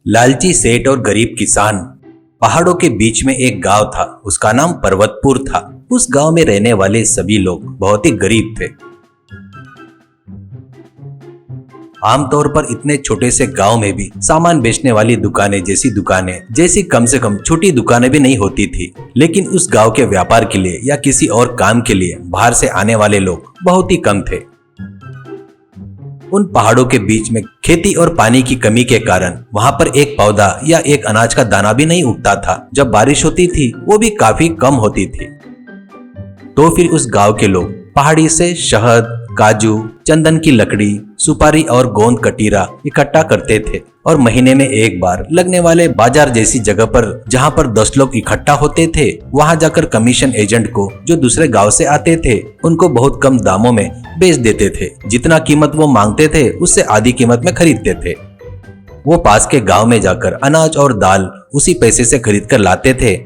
लालची सेठ और गरीब किसान। पहाड़ों के बीच में एक गांव था, उसका नाम पर्वतपुर था। उस गांव में रहने वाले सभी लोग बहुत ही गरीब थे। आमतौर पर इतने छोटे से गांव में भी सामान बेचने वाली दुकानें जैसी कम से कम छोटी दुकानें भी नहीं होती थी। लेकिन उस गांव के व्यापार के लिए या किसी और काम के लिए बाहर से आने वाले लोग बहुत ही कम थे। उन पहाड़ों के बीच में खेती और पानी की कमी के कारण वहां पर एक पौधा या एक अनाज का दाना भी नहीं उगता था। जब बारिश होती थी वो भी काफी कम होती थी। तो फिर उस गांव के लोग पहाड़ी से शहद, काजू, चंदन की लकड़ी, सुपारी और गोंद कटीरा इकट्ठा करते थे और महीने में एक बार लगने वाले बाजार जैसी जगह पर, जहां पर 10 लोग इकट्ठा होते थे, वहां जाकर कमीशन एजेंट को, जो दूसरे गांव से आते थे, उनको बहुत कम दामों में बेच देते थे। जितना कीमत वो मांगते थे उससे आधी कीमत में खरीदते थे। वो पास के गांव में जाकर अनाज और दाल उसी पैसे से खरीद कर लाते थे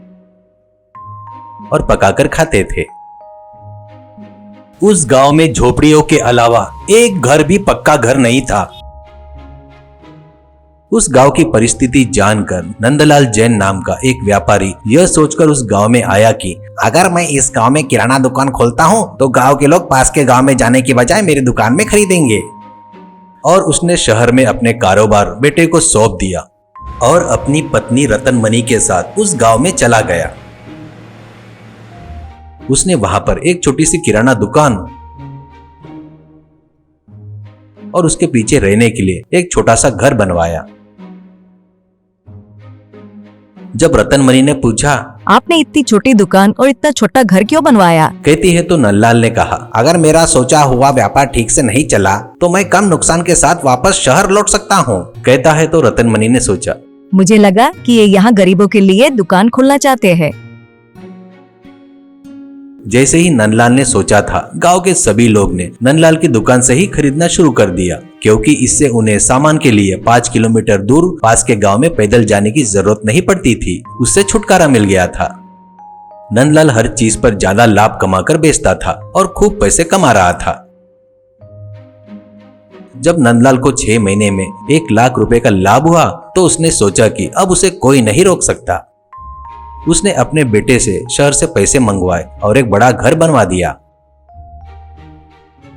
और पकाकर खाते थे। उस गांव में झोपड़ियों के अलावा एक घर भी पक्का घर नहीं था। उस गांव की परिस्थिति जानकर नंदलाल जैन नाम का एक व्यापारी यह सोचकर उस गांव में आया कि अगर मैं इस गांव में किराना दुकान खोलता हूं तो गांव के लोग पास के गांव में जाने की बजाय मेरी दुकान में खरीदेंगे। और उसने शहर में अपने कारोबार बेटे को सौंप दिया और अपनी पत्नी रतनमणि के साथ उस गांव में चला गया। उसने वहां पर एक छोटी सी किराना दुकान और उसके पीछे रहने के लिए एक छोटा सा घर बनवाया। जब रतनमणि ने पूछा, आपने इतनी छोटी दुकान और इतना छोटा घर क्यों बनवाया? कहती है तो नंदलाल ने कहा, अगर मेरा सोचा हुआ व्यापार ठीक से नहीं चला तो मैं कम नुकसान के साथ वापस शहर लौट सकता हूँ। कहता है तो रतनमणि ने सोचा, मुझे लगा कि ये यहाँ गरीबों के लिए दुकान खोलना चाहते हैं। जैसे ही नंदलाल ने सोचा था, गांव के सभी लोग ने नंदलाल की दुकान से ही खरीदना शुरू कर दिया, क्योंकि इससे उन्हें सामान के लिए 5 किलोमीटर दूर पास के गांव में पैदल जाने की जरूरत नहीं पड़ती थी। उससे छुटकारा मिल गया था। नंदलाल हर चीज पर ज्यादा लाभ कमाकर बेचता था और खूब पैसे कमा रहा था। जब नंदलाल को 6 महीने में 1 लाख रुपए का लाभ हुआ तो उसने सोचा कि अब उसे कोई नहीं रोक सकता। उसने अपने बेटे से शहर से पैसे मंगवाए और एक बड़ा घर बनवा दिया।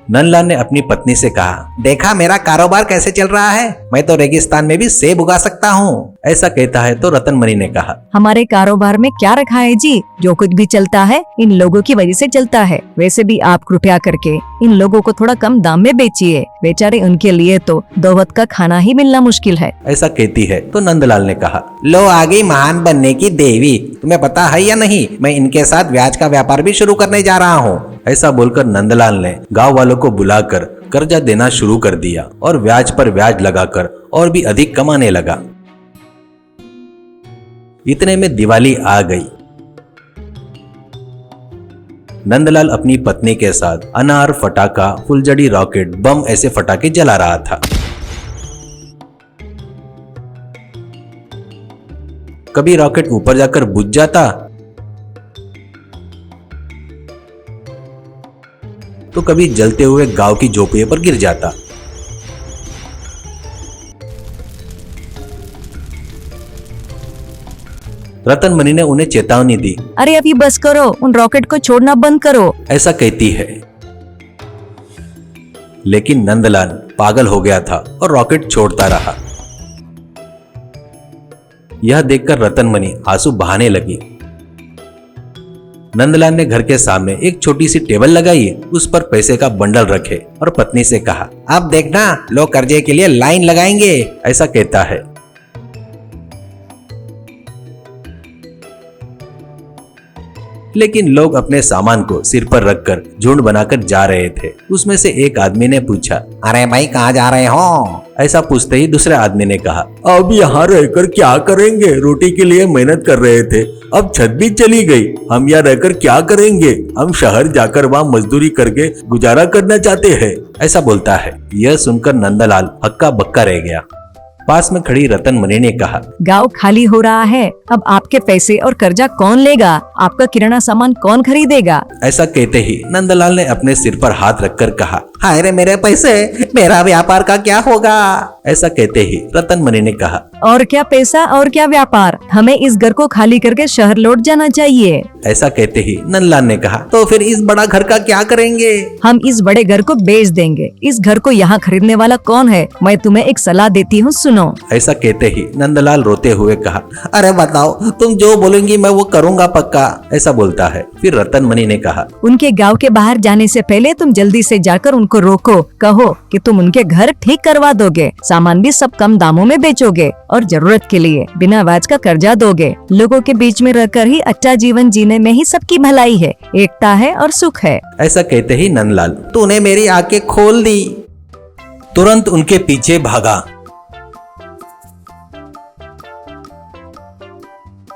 नंदलाल ने अपनी पत्नी से कहा, देखा मेरा कारोबार कैसे चल रहा है, मैं तो रेगिस्तान में भी सेब उगा सकता हूँ। ऐसा कहता है तो रतनमणि ने कहा, हमारे कारोबार में क्या रखा है जी, जो कुछ भी चलता है इन लोगों की वजह से चलता है। वैसे भी आप कृपया करके इन लोगों को थोड़ा कम दाम में बेचिए, बेचारे उनके लिए तो 2 वक्त का खाना ही मिलना मुश्किल है। ऐसा कहती है तो नंदलाल ने कहा, लो आ गई महान बनने की देवी। तुम्हें पता है या नहीं, मैं इनके साथ ब्याज का व्यापार भी शुरू करने जा रहा हूँ। ऐसा बोलकर नंदलाल ने गांव वालों को बुलाकर कर्जा देना शुरू कर दिया और ब्याज पर ब्याज लगाकर और भी अधिक कमाने लगा। इतने में दिवाली आ गई। नंदलाल अपनी पत्नी के साथ अनार, फटाका, फुलझड़ी, रॉकेट, बम ऐसे फटाके जला रहा था। कभी रॉकेट ऊपर जाकर बुझ जाता तो कभी जलते हुए गांव की झोपड़ियों पर गिर जाता। रतनमणि ने उन्हें चेतावनी दी, अरे अभी बस करो, उन रॉकेट को छोड़ना बंद करो। ऐसा कहती है। लेकिन नंदलाल पागल हो गया था और रॉकेट छोड़ता रहा। यह देखकर रतनमणि आंसू बहाने लगी। नंदलाल ने घर के सामने एक छोटी सी टेबल लगाई, उस पर पैसे का बंडल रखे और पत्नी से कहा, अब देखना लोग कर्जे के लिए लाइन लगाएंगे। ऐसा कहता है। लेकिन लोग अपने सामान को सिर पर रखकर झुंड बनाकर जा रहे थे। उसमें से एक आदमी ने पूछा, अरे भाई कहाँ जा रहे हो? ऐसा पूछते ही दूसरे आदमी ने कहा, अब यहाँ रहकर क्या करेंगे, रोटी के लिए मेहनत कर रहे थे, अब छत भी चली गई, हम यहाँ रहकर क्या करेंगे, हम शहर जाकर वहाँ मजदूरी करके गुजारा करना चाहते हैं। ऐसा बोलता है। यह सुनकर नंदलाल हक्का बक्का रह गया। पास में खड़ी रतनमणि ने कहा, गांव खाली हो रहा है, अब आपके पैसे और कर्जा कौन लेगा, आपका किराना सामान कौन खरीदेगा? ऐसा कहते ही नंदलाल ने अपने सिर पर हाथ रखकर कहा, हाय रे मेरे पैसे, मेरा व्यापार का क्या होगा? ऐसा कहते ही रतन मणि ने कहा, और क्या पैसा और क्या व्यापार, हमें इस घर को खाली करके शहर लौट जाना चाहिए। ऐसा कहते ही नंदलाल ने कहा, तो फिर इस बड़ा घर का क्या करेंगे? हम इस बड़े घर को बेच देंगे। इस घर को यहाँ खरीदने वाला कौन है? मैं तुम्हें एक सलाह देती हूँ, सुनो। ऐसा कहते ही नंदलाल रोते हुए कहा, अरे बताओ, तुम जो बोलेंगी मैं वो करूँगा पक्का। ऐसा बोलता है। फिर रतन मणि ने कहा, उनके गांव के बाहर जाने से पहले तुम जल्दी से जाकर उनको रोको, कहो कि तुम उनके घर ठीक करवा दोगे, सामान भी सब कम दामों में बेचोगे और जरूरत के लिए बिना ब्याज का कर्जा दोगे। लोगों के बीच में रहकर ही अच्छा जीवन जीने में ही सबकी भलाई है, एकता है और सुख है। ऐसा कहते ही नंदलाल तूने मेरी आंखें खोल दी। तुरंत उनके पीछे भागा